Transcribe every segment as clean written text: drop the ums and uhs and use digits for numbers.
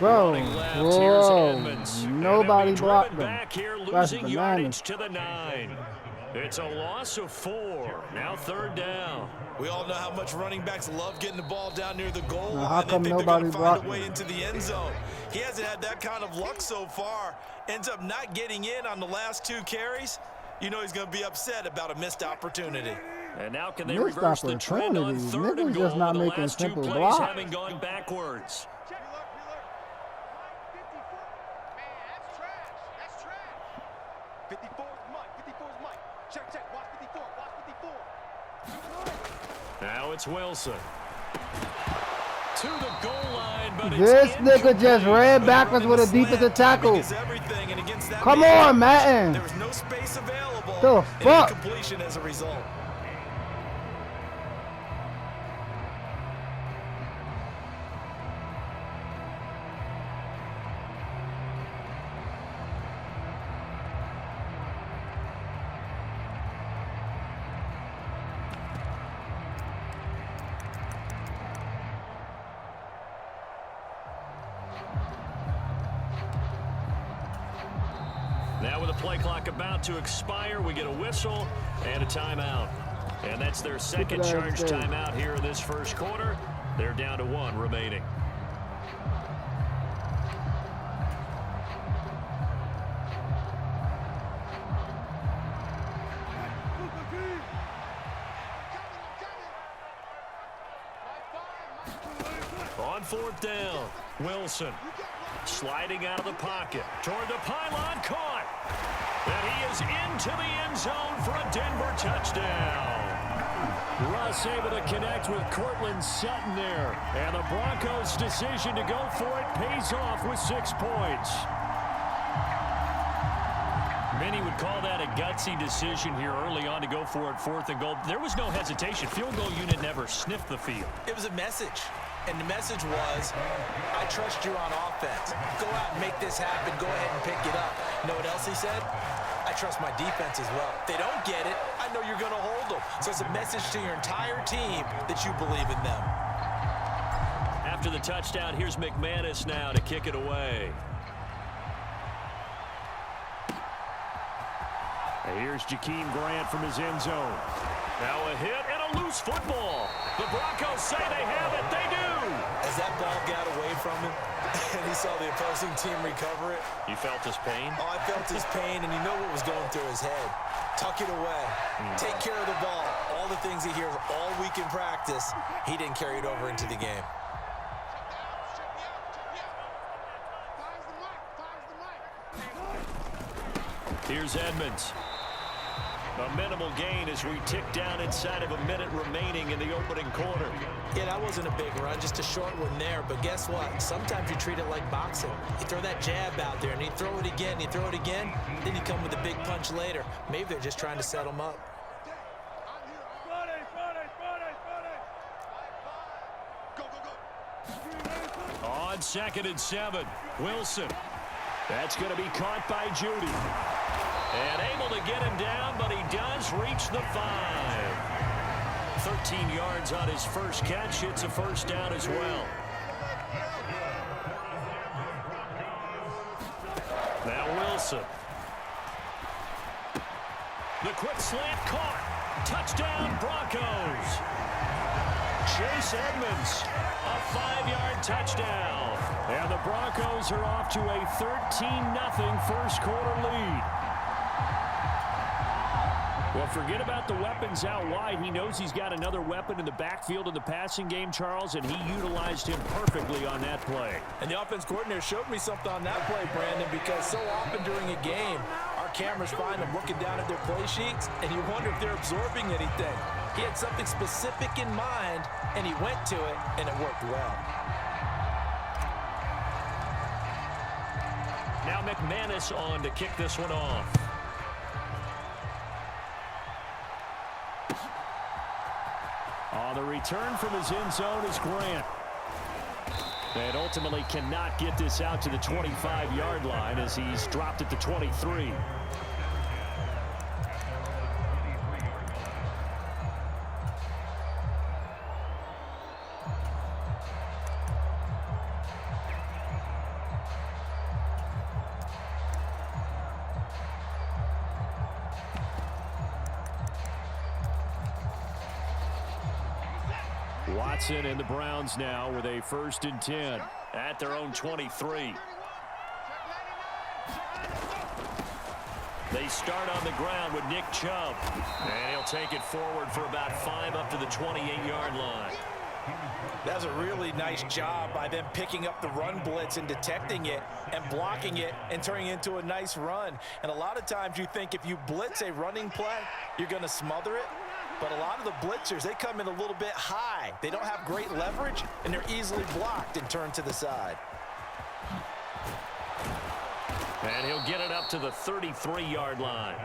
Running left, here's Edmonds. Nobody blocked them. Back here, losing yardage to the 9. It's a loss of 4. Now 3rd down. We all know how much running backs love getting the ball down near the goal Now, how line. come They think nobody they're going to find blocked a way him? into the end zone. He hasn't had that kind of luck so far. Ends up not getting in on the last 2 carries. You know he's going to be upset about a missed opportunity. And now can they Missed reverse the trend on opportunities. 3rd and Niggas goal? just not The making last 2 simple plays blocks. having gone backwards. Now it's Wilson. To the goal line, but This it's nigga just ran backwards with a defensive tackle. Come on, Madden. There was no space available. The fuck? And incompletion as a result. Now with the play clock about to expire, we get a whistle and a timeout. And that's their second charge timeout here in this first quarter. They're down to 1 remaining. On 4th down, Wilson sliding out of the pocket toward the pylon, caught. And he is into the end zone for a Denver touchdown. Russ able to connect with Cortland Sutton there. And the Broncos' decision to go for it pays off with 6 points. Many would call that a gutsy decision here early on to go for it 4th and goal. There was no hesitation. Field goal unit never sniffed the field. It was a message. And the message was, I trust you on offense. Go out and make this happen. Go ahead and pick it up. You know what else he said? I trust my defense as well. If they don't get it, I know you're going to hold them. So it's a message to your entire team that you believe in them. After the touchdown, here's McManus now to kick it away. And here's Jakeem Grant from his end zone. Now a hit and a loose football. The Broncos say they have it. They do. As that ball got away from him and he saw the opposing team recover it. You felt his pain? Oh, I felt his pain, and you know what was going through his head. Tuck it away. Take care of the ball. All the things he hears all week in practice, he didn't carry it over into the game. Here's Edmonds. A minimal gain as we tick down inside of a minute remaining in the opening quarter. Yeah, that wasn't a big run, just a short one there. But guess what? Sometimes you treat it like boxing. You throw that jab out there, and you throw it again, you throw it again, then you come with a big punch later. Maybe they're just trying to set them up. On 2nd and 7, Wilson. That's going to be caught by Judy. And able to get him down, but he does reach the 5. 13 yards on his first catch. It's a first down as well. Now Wilson. The quick slant caught. Touchdown Broncos. Chase Edmonds, a 5-yard touchdown. And the Broncos are off to a 13-0 first quarter lead. Well, forget about the weapons out wide. He knows he's got another weapon in the backfield in the passing game, Charles, and he utilized him perfectly on that play. And the offense coordinator showed me something on that play, Brandon, because so often during a game, our cameras find them looking down at their play sheets, and you wonder if they're absorbing anything. He had something specific in mind, and he went to it, and it worked well. Now McManus on to kick this one off. On the return from his end zone is Grant. And ultimately cannot get this out to the 25-yard line as he's dropped at the 23. Watson and the Browns now with a 1st and 10 at their own 23. They start on the ground with Nick Chubb. And he'll take it forward for about 5 up to the 28-yard line. That's a really nice job by them picking up the run blitz and detecting it and blocking it and turning it into a nice run. And a lot of times you think if you blitz a running play, you're going to smother it. But a lot of the blitzers, they come in a little bit high. They don't have great leverage, and they're easily blocked and turned to the side. And he'll get it up to the 33-yard line.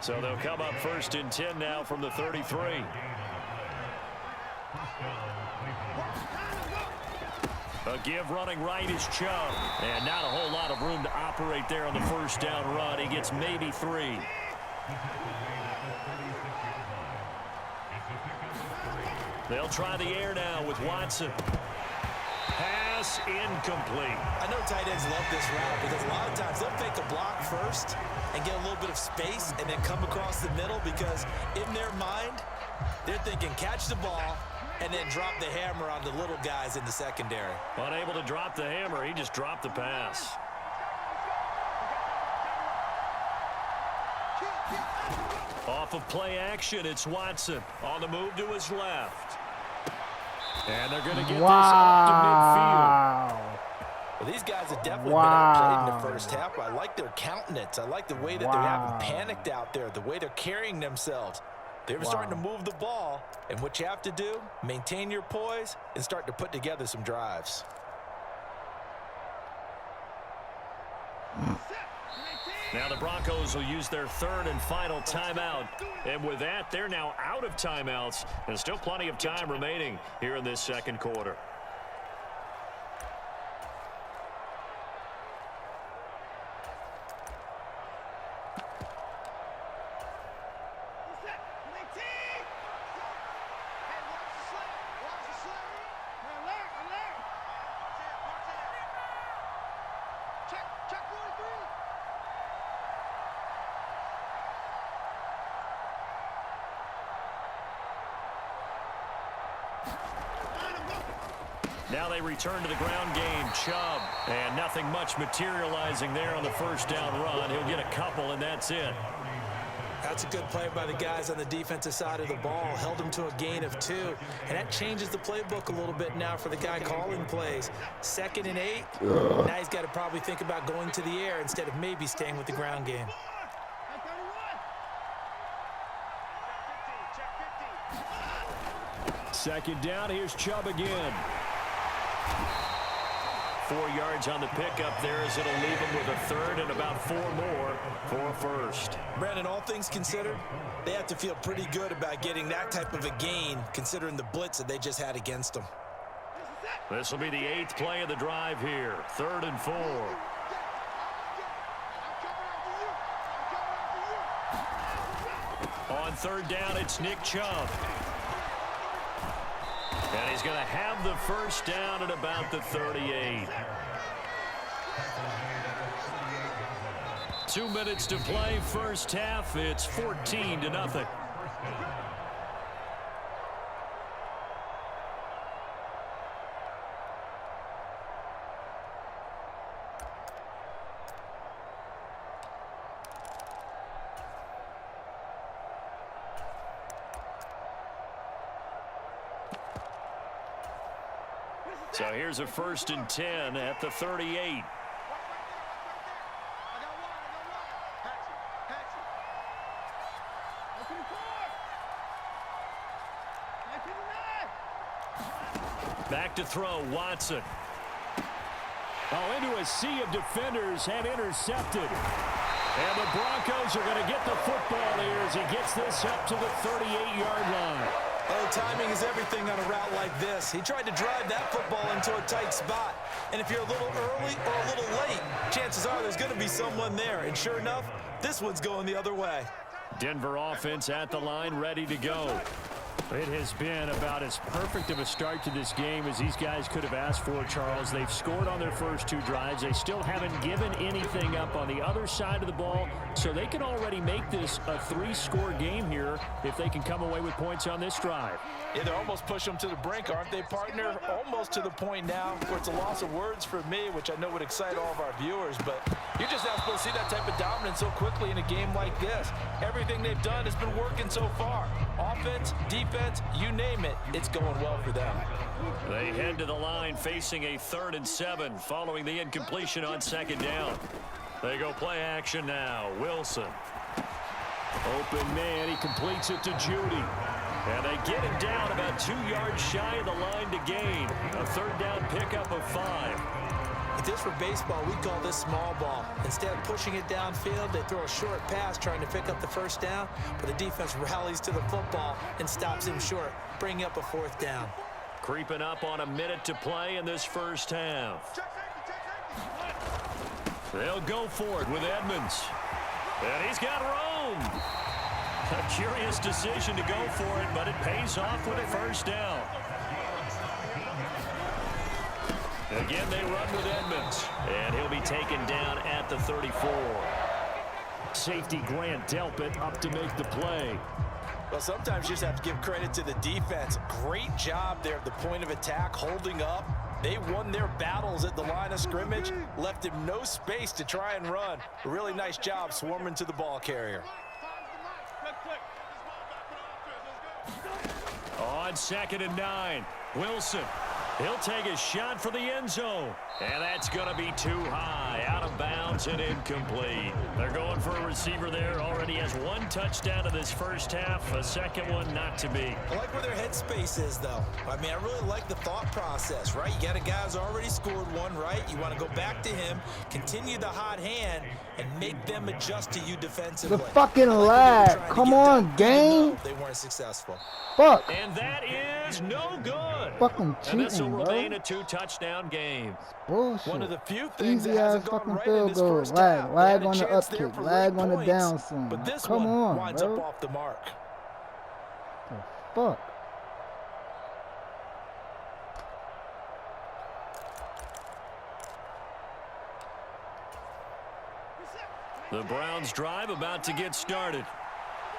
So they'll come up 1st and 10 now from the 33. A give running right is Chubb. And not a whole lot of room to operate there on the 1st down run. He gets maybe 3. They'll try the air now with Watson. Pass incomplete. I know tight ends love this route because a lot of times they'll fake a block first and get a little bit of space and then come across the middle because in their mind, they're thinking catch the ball and then drop the hammer on the little guys in the secondary. Unable to drop the hammer, he just dropped the pass. Off of play action, it's Watson on the move to his left. And they're going to get this up to midfield. Well, these guys have definitely been outplayed in the first half. I like their countenance. I like the way that they haven't panicked out there, the way they're carrying themselves. They're starting to move the ball, and what you have to do, maintain your poise and start to put together some drives. Now the Broncos will use their 3rd and final timeout. And with that, they're now out of timeouts. And still plenty of time remaining here in this 2nd quarter. Now they return to the ground game. Chubb. And nothing much materializing there on the 1st down run. He'll get a couple, and that's it. That's a good play by the guys on the defensive side of the ball. Held them to a gain of 2. And that changes the playbook a little bit now for the guy calling plays. 2nd and 8. Now he's got to probably think about going to the air instead of maybe staying with the ground game. Second down, here's Chubb again. 4 yards on the pickup there as it'll leave him with a 3rd and about 4 more for a 1st. Brandon, all things considered, they have to feel pretty good about getting that type of a gain considering the blitz that they just had against them. This will be the 8th play of the drive here. 3rd and 4. On 3rd down, it's Nick Chubb. And he's going to have the 1st down at about the 38. 2 minutes to play, 1st half. It's 14-0. So here's a 1st and 10 at the 38. Back to throw, Watson. Oh, into a sea of defenders and intercepted. And the Broncos are going to get the football here as he gets this up to the 38-yard line. Oh, timing is everything on a route like this. He tried to drive that football into a tight spot. And if you're a little early or a little late, chances are there's going to be someone there. And sure enough, this one's going the other way. Denver offense at the line, ready to go. It has been about as perfect of a start to this game as these guys could have asked for, Charles. They've scored on their first 2 drives. They still haven't given anything up on the other side of the ball, so they can already make this a 3-score game here if they can come away with points on this drive. Yeah, they're almost pushing them to the brink, aren't they, partner? Almost to the point now where it's a loss of words for me, which I know would excite all of our viewers, but you're just not supposed to see that type of dominance so quickly in a game like this. Everything they've done has been working so far. Offense, defense, you name it, it's going well for them. They head to the line facing a 3rd and 7 following the incompletion on 2nd down. They go play action now. Wilson. Open man. He completes it to Judy. And they get him down about 2 yards shy of the line to gain. A 3rd down pickup of 5. If this were baseball, we call this small ball. Instead of pushing it downfield, they throw a short pass trying to pick up the 1st down, but the defense rallies to the football and stops him short, bringing up a 4th down. Creeping up on a minute to play in this first half. They'll go for it with Edmonds. And he's got room. A curious decision to go for it, but it pays off with a 1st down. Again, they run with Edmonds, and he'll be taken down at the 34. Safety Grant Delpit up to make the play. Well, sometimes you just have to give credit to the defense. Great job there at the point of attack, holding up. They won their battles at the line of scrimmage, left him no space to try and run. A really nice job swarming to the ball carrier. On 2nd and 9, Wilson. He'll take a shot for the end zone. And that's going to be too high. Out of bounds and incomplete. They're going for a receiver there. Already has 1 touchdown in this first half. A 2nd one not to be. I like where their headspace is, though. I mean, I really like the thought process, right? You got a guy who's already scored 1, right? You want to go back to him, continue the hot hand, and make them adjust to you defensively. The fucking lag. Come on, game. They weren't successful. Fuck. And that is no good. Fucking And this will cheating, remain bro. a 2-touchdown game. Bullshit. One of the few things Easy that ass hasn't gone fucking right in field this goal. first half. Lag They had a on the chance there upkick. for Lag late on the points, down swing. but this Come one on, winds bro. up off the mark. The fuck? The Browns drive about to get started.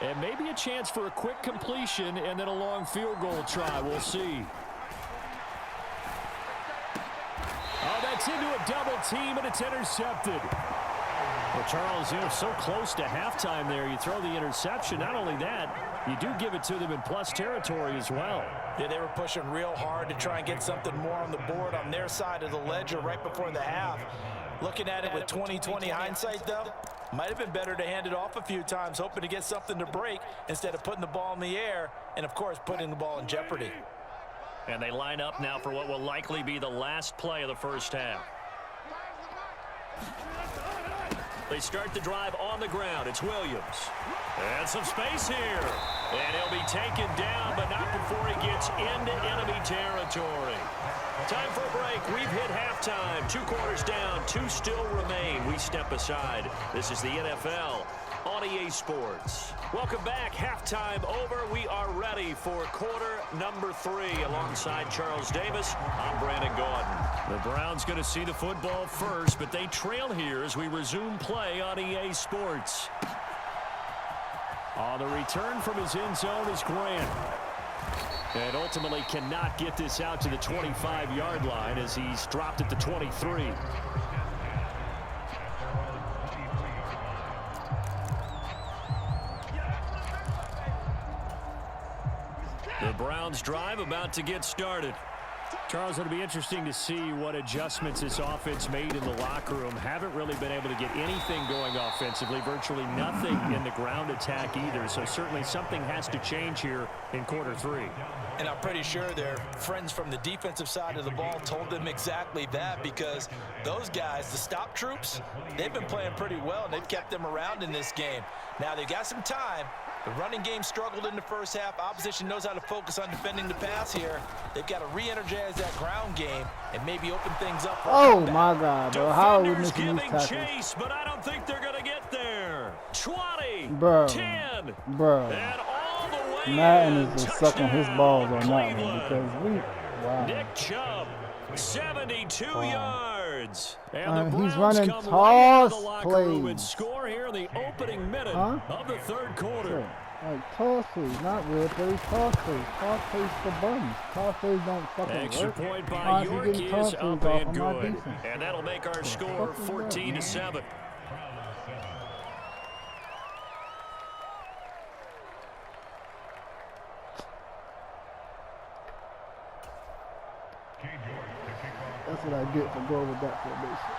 And maybe a chance for a quick completion and then a long field goal try. We'll see. Oh, that's into a double team, and it's intercepted. Well, Charles, you're so close to halftime there. You throw the interception. Not only that, you do give it to them in plus territory as well. Yeah, they were pushing real hard to try and get something more on the board on their side of the ledger right before the half. Looking at it with 20/20 hindsight, though, might have been better to hand it off a few times, hoping to get something to break instead of putting the ball in the air and, of course, putting the ball in jeopardy. And they line up now for what will likely be the last play of the first half. They start the drive on the ground. It's Williams. And some space here. And he'll be taken down, but not before he gets into enemy territory. Time for a break. We've hit halftime. 2 quarters down. 2 still remain. We step aside. This is the NFL on EA Sports. Welcome back. Halftime over. We are ready for quarter number 3. Alongside Charles Davis, I'm Brandon Gordon. The Browns going to see the football first, but they trail here as we resume play on EA Sports. On the return from his end zone is Grant. And ultimately cannot get this out to the 25-yard line as he's dropped at the 23. The Browns drive about to get started. Charles, it'll be interesting to see what adjustments this offense made in the locker room. Haven't really been able to get anything going offensively, virtually nothing in the ground attack either. So certainly something has to change here in quarter 3. And I'm pretty sure their friends from the defensive side of the ball told them exactly that, because those guys, the stop troops, they've been playing pretty well, and they've kept them around in this game. Now, they've got some time. The running game struggled in the first half. Opposition knows how to focus on defending the pass here. They've got to re-energize that ground game and maybe open things up. Oh, my God, bro. How are we Defenders missing these giving tackles? chase, but I don't think they're going to get there. 20, Bro. 10, Bro. and all the Madden is just sucking his balls on that one Cleveland. because wow. Nick Chubb, 72 yards. And the He's Browns running come right out of the toss locker room and plays. score here in the opening minute of the third quarter. Like toss plays, not real plays, toss plays. Toss plays for bums. Toss plays don't fucking Extra work. point by How's he York getting is toss up plays off and of my good. defense? And that'll make our score 14-7. That's what I get for going with that formation.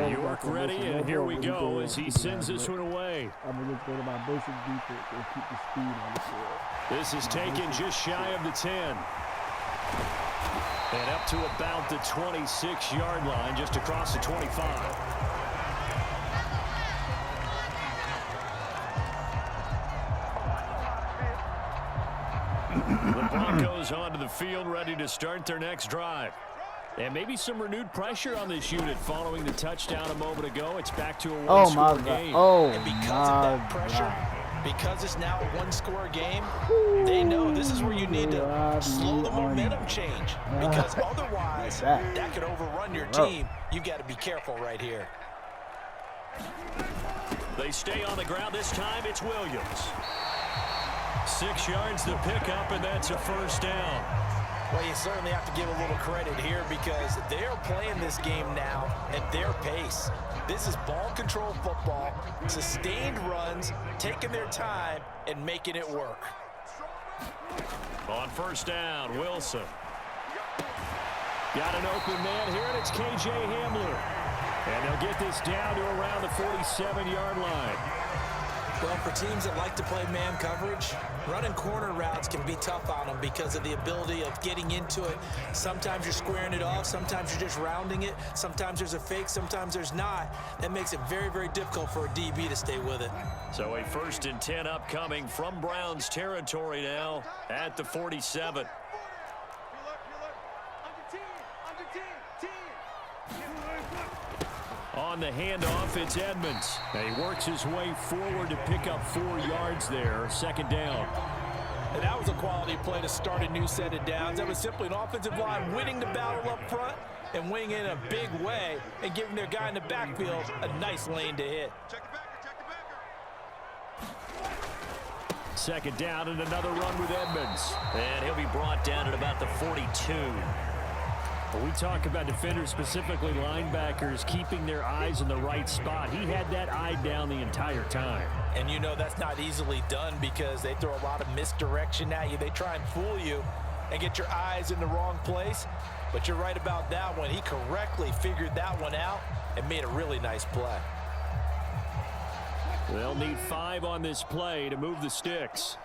York ready, and here we go as he sends this one away. I'm going to just go to my basic defense and keep the speed on the field. This is taken just shy of the 10. And up to about the 26-yard line, just across the 25. The Broncos onto the field, ready to start their next drive. And maybe some renewed pressure on this unit following the touchdown a moment ago. It's back to a one-score game. And because of that pressure, because it's now a one-score game, they know this is where you need to slow the momentum change. Because otherwise, that could overrun your team. You've got to be careful right here. They stay on the ground. This time it's Williams. 6 yards to pick up, and that's a first down. Well, you certainly have to give a little credit here because they're playing this game now at their pace. This is ball control football, sustained runs, taking their time and making it work. On first down, Wilson. Got an open man here, and it's K.J. Hamler. And they'll get this down to around the 47-yard line. Well, for teams that like to play man coverage, running corner routes can be tough on them because of the ability of getting into it. Sometimes you're squaring it off. Sometimes you're just rounding it. Sometimes there's a fake. Sometimes there's not. That makes it very, very difficult for a DB to stay with it. So a 1st and 10 upcoming from Browns territory now at the 47. On the handoff, it's Edmonds. And he works his way forward to pick up 4 yards there. 2nd down. And that was a quality play to start a new set of downs. That was simply an offensive line winning the battle up front and winning in a big way and giving their guy in the backfield a nice lane to hit. 2nd down and another run with Edmonds. And he'll be brought down at about the 42. When we talk about defenders, specifically linebackers, keeping their eyes in the right spot, he had that eye down the entire time. And you know that's not easily done because they throw a lot of misdirection at you. They try and fool you and get your eyes in the wrong place. But you're right about that one. He correctly figured that one out and made a really nice play. They'll need 5 on this play to move the sticks.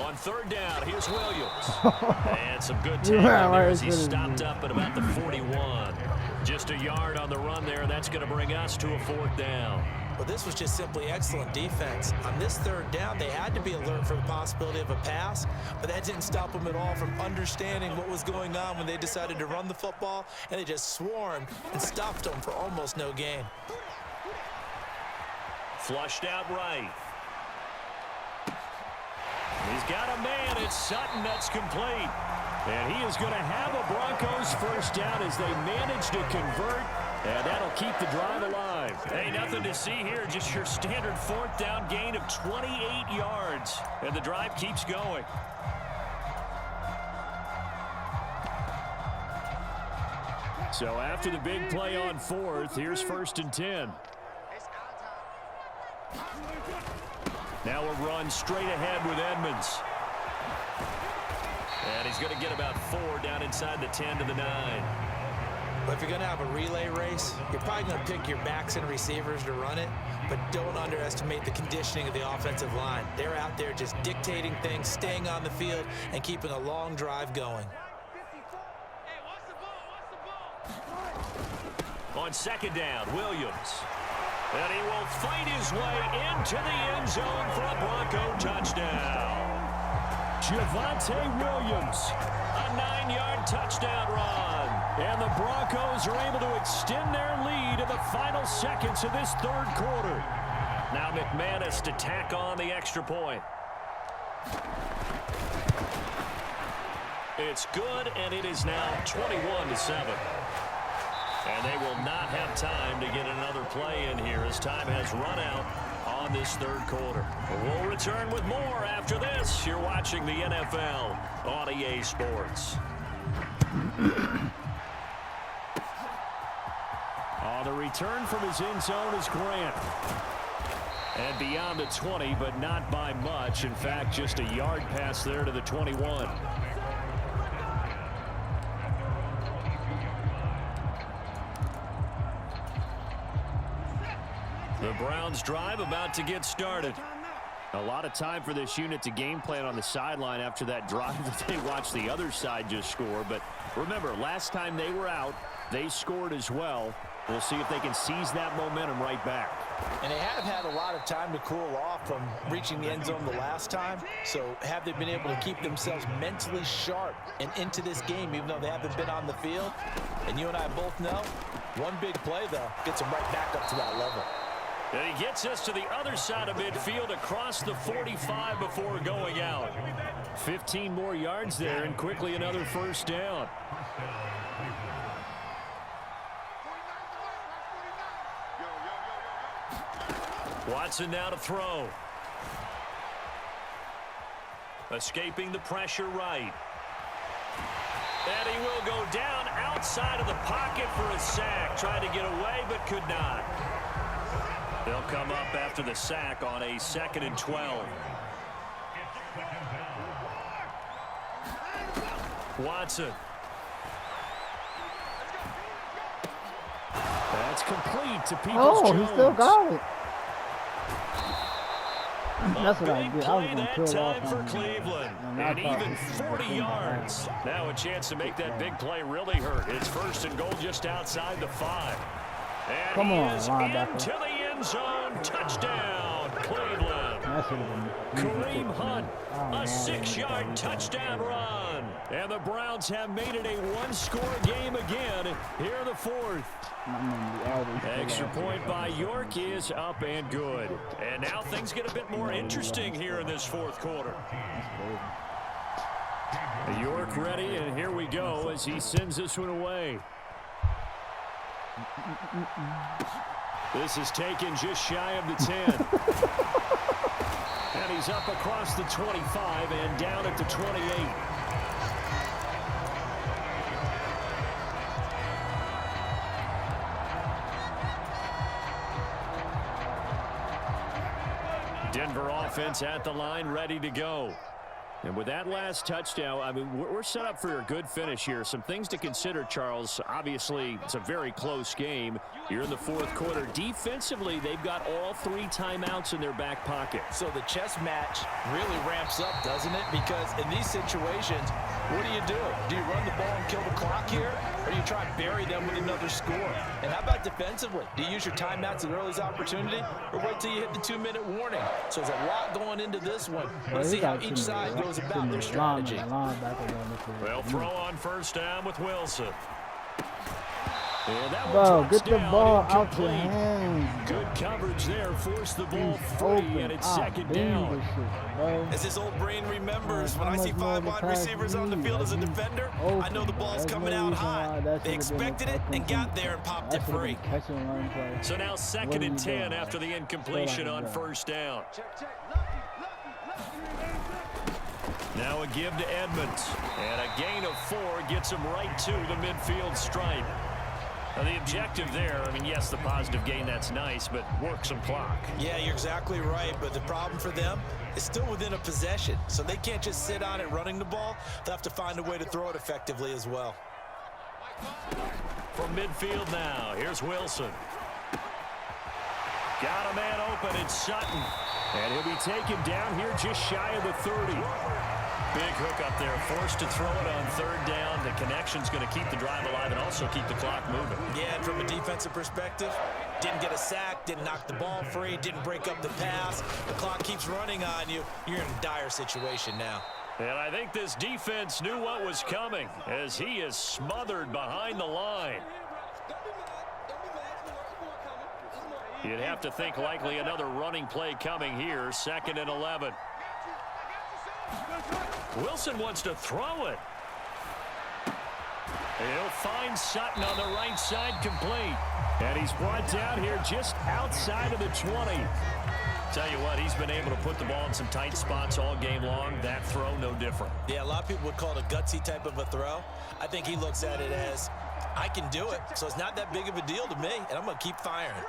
On 3rd down, here's Williams. And some good tackling there as he stopped up at about the 41. Just a yard on the run there, and that's going to bring us to a 4th down. Well, this was just simply excellent defense. On this 3rd down, they had to be alert for the possibility of a pass, but that didn't stop them at all from understanding what was going on when they decided to run the football, and they just swarmed and stopped them for almost no gain. Flushed out right. He's got a man. It's Sutton. That's complete. And he is going to have a Broncos 1st down as they manage to convert. And that'll keep the drive alive. Hey, nothing to see here. Just your standard 4th down gain of 28 yards. And the drive keeps going. So after the big play on 4th, here's 1st and 10. Now a run straight ahead with Edmonds. And he's going to get about 4 down inside the 10 to the 9. But if you're going to have a relay race, you're probably going to pick your backs and receivers to run it, but don't underestimate the conditioning of the offensive line. They're out there just dictating things, staying on the field, and keeping a long drive going. On 2nd down, Williams. And he will fight his way into the end zone for a Bronco touchdown. Javonte Williams, a 9-yard touchdown run. And the Broncos are able to extend their lead in the final seconds of this third quarter. Now McManus to tack on the extra point. It's good, and it is now 21-7. And they will not have time to get another play in here as time has run out on this third quarter. We'll return with more after this. You're watching the NFL on EA Sports. On the return from his end zone is Grant. And beyond the 20, but not by much. In fact, just a yard pass there to the 21. The Browns drive about to get started. A lot of time for this unit to game plan on the sideline after that drive that they watched the other side just score. But remember, last time they were out, they scored as well. We'll see if they can seize that momentum right back. And they have had a lot of time to cool off from reaching the end zone the last time. So have they been able to keep themselves mentally sharp and into this game, even though they haven't been on the field? And you and I both know, one big play, though, gets them right back up to that level. And he gets us to the other side of midfield across the 45 before going out. 15 more yards there and quickly another first down. Watson now to throw. Escaping the pressure right. And he will go down outside of the pocket for a sack. Tried to get away but could not. They'll come up after the sack on a 2nd and 12. Watson. That's complete to Peoples-Jones. Oh, he still got it. A That's what I big did. I play was going to that peel off time for on him. Cleveland. And I And thought even he was 40 gonna yards. Now a chance to make that big play really hurt. It's 1st and goal just outside the 5. And Come he on, is linebacker. into the end zone. Touchdown, Cleveland. That should have been Kareem Hunt, Oh, a man. 6-yard touchdown run. And the Browns have made it a one-score game again here in the 4th. Extra point by York is up and good. And now things get a bit more interesting here in this 4th quarter. York ready, and here we go as he sends this one away. This is taken just shy of the 10. And he's up across the 25 and down at the 28. Denver offense at the line, ready to go. And with that last touchdown, I mean, we're set up for a good finish here. Some things to consider, Charles. Obviously, it's a very close game. You're in the 4th quarter. Defensively, they've got all 3 timeouts in their back pocket. So the chess match really ramps up, doesn't it? Because in these situations, what do you do? Do you run the ball and kill the clock here? Or do you try and bury them with another score? And how about defensively? Do you use your timeouts at earliest opportunity? Or wait till you hit the 2-minute warning? So there's a lot going into this one. Let's see how each side goes about their strategy. They'll throw on 1st down with Wilson. And that Bro, one get the down, ball out incomplete. your hands. Good coverage there. Force the ball free, Open. and it's 2nd down. As his old brain remembers, when I see 5 wide receivers on the field as a defender, I know the ball's coming out high. They expected it and got there and popped it free. So now 2nd and 10 after the incompletion on 1st down. Now a give to Edmonds. And a gain of 4 gets him right to the midfield stripe. Now the objective there, I mean, yes, the positive gain, that's nice, but work some clock. Yeah, you're exactly right, but the problem for them is still within a possession, so they can't just sit on it running the ball. They'll have to find a way to throw it effectively as well. From midfield now, here's Wilson. Got a man open, it's Sutton. And he'll be taken down here just shy of the 30. Big hook up there, forced to throw it on 3rd down. The connection's going to keep the drive alive and also keep the clock moving. Yeah, and from a defensive perspective, didn't get a sack, didn't knock the ball free, didn't break up the pass. The clock keeps running on you. You're in a dire situation now. And I think this defense knew what was coming as he is smothered behind the line. You'd have to think likely another running play coming here, 2nd and 11. Wilson wants to throw it. He'll find Sutton on the right side, complete. And he's brought down here just outside of the 20. Tell you what, he's been able to put the ball in some tight spots all game long. That throw, no different. Yeah, a lot of people would call it a gutsy type of a throw. I think he looks at it as, I can do it, so it's not that big of a deal to me, and I'm going to keep firing.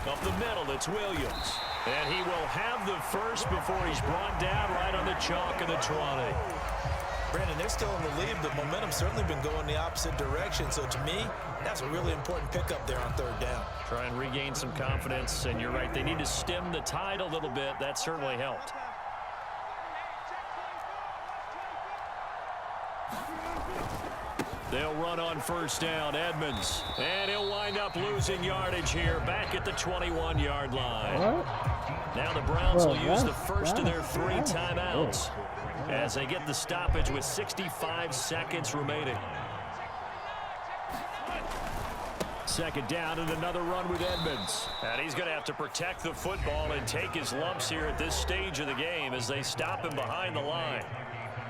Up the middle, it's Williams. And he will have the first before he's brought down right on the chalk of the 20. Brandon, they're still in the lead, but momentum's certainly been going the opposite direction. So to me, that's a really important pickup there on 3rd down. Try and regain some confidence, and you're right, they need to stem the tide a little bit. That certainly helped. They'll run on 1st down, Edmonds. And he'll wind up losing yardage here back at the 21-yard line. Now the Browns will use the first of their 3 timeouts as they get the stoppage with 65 seconds remaining. 2nd down and another run with Edmonds. And he's going to have to protect the football and take his lumps here at this stage of the game as they stop him behind the line.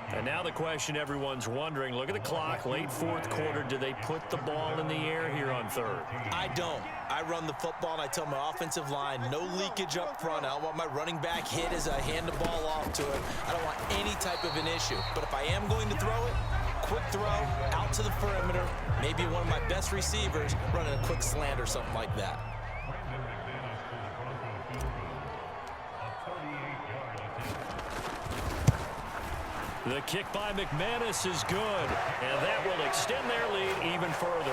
And now the question everyone's wondering, look at the clock, late 4th quarter. Do they put the ball in the air here on 3rd? I don't. I run the football, and I tell my offensive line, no leakage up front. I don't want my running back hit as I hand the ball off to it. I don't want any type of an issue. But if I am going to throw it, quick throw, out to the perimeter, maybe one of my best receivers running a quick slant or something like that. The kick by McManus is good, and that will extend their lead even further.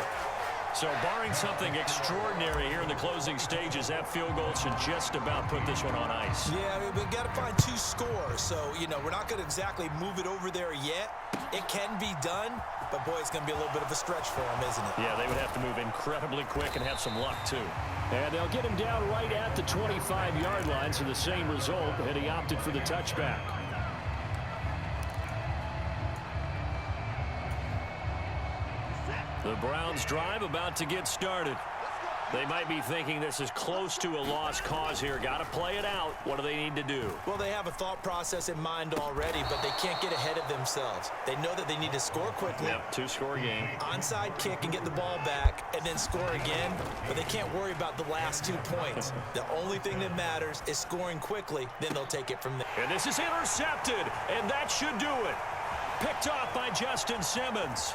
So barring something extraordinary here in the closing stages, that field goal should just about put this one on ice. Yeah, we've got to find 2 scores. So, you know, we're not going to exactly move it over there yet. It can be done, but, boy, it's going to be a little bit of a stretch for them, isn't it? Yeah, they would have to move incredibly quick and have some luck, too. And they'll get him down right at the 25-yard line, so the same result, and he opted for the touchback. The Browns drive about to get started. They might be thinking this is close to a lost cause here. Got to play it out. What do they need to do? Well, they have a thought process in mind already, but they can't get ahead of themselves. They know that they need to score quickly. Yep, 2-score game. Onside kick and get the ball back and then score again, but they can't worry about the last 2 points. The only thing that matters is scoring quickly, then they'll take it from there. And this is intercepted, and that should do it. Picked off by Justin Simmons.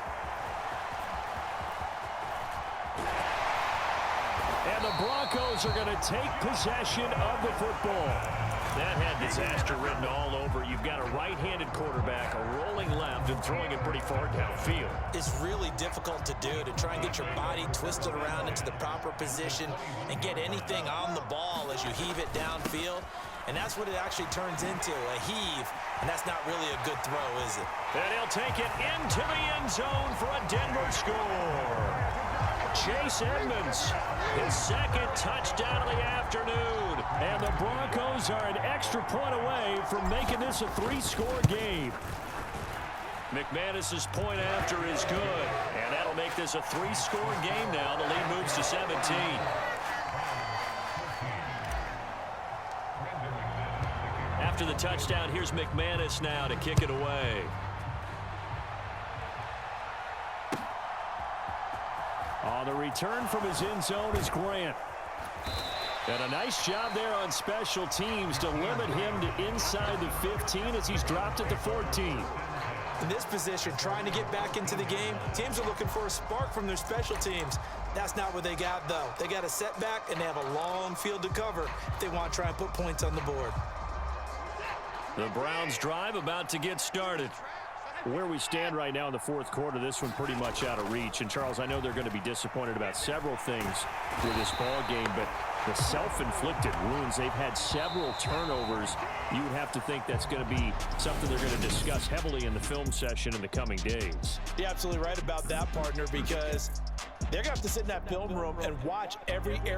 And the Broncos are going to take possession of the football. That had disaster written all over. You've got a right-handed quarterback, a rolling left, and throwing it pretty far downfield. It's really difficult to do, to try and get your body twisted around into the proper position and get anything on the ball as you heave it downfield. And that's what it actually turns into, a heave. And that's not really a good throw, is it? And he'll take it into the end zone for a Denver score. Chase Edmonds, his 2nd touchdown of the afternoon. And the Broncos are an extra point away from making this a 3-score game. McManus's point after is good. And that'll make this a 3-score game now. The lead moves to 17. After the touchdown, here's McManus now to kick it away. On the return from his end zone is Grant. And a nice job there on special teams to limit him to inside the 15 as he's dropped at the 14. In this position, trying to get back into the game, teams are looking for a spark from their special teams. That's not what they got, though. They got a setback, and they have a long field to cover if they want to try and put points on the board. The Browns drive about to get started. Where we stand right now in the 4th quarter, this one pretty much out of reach. And, Charles, I know they're going to be disappointed about several things with this ball game, but the self-inflicted wounds, they've had several turnovers. You would have to think that's going to be something they're going to discuss heavily in the film session in the coming days. You're absolutely right about that, partner, because they're going to have to sit in that film room and watch every area.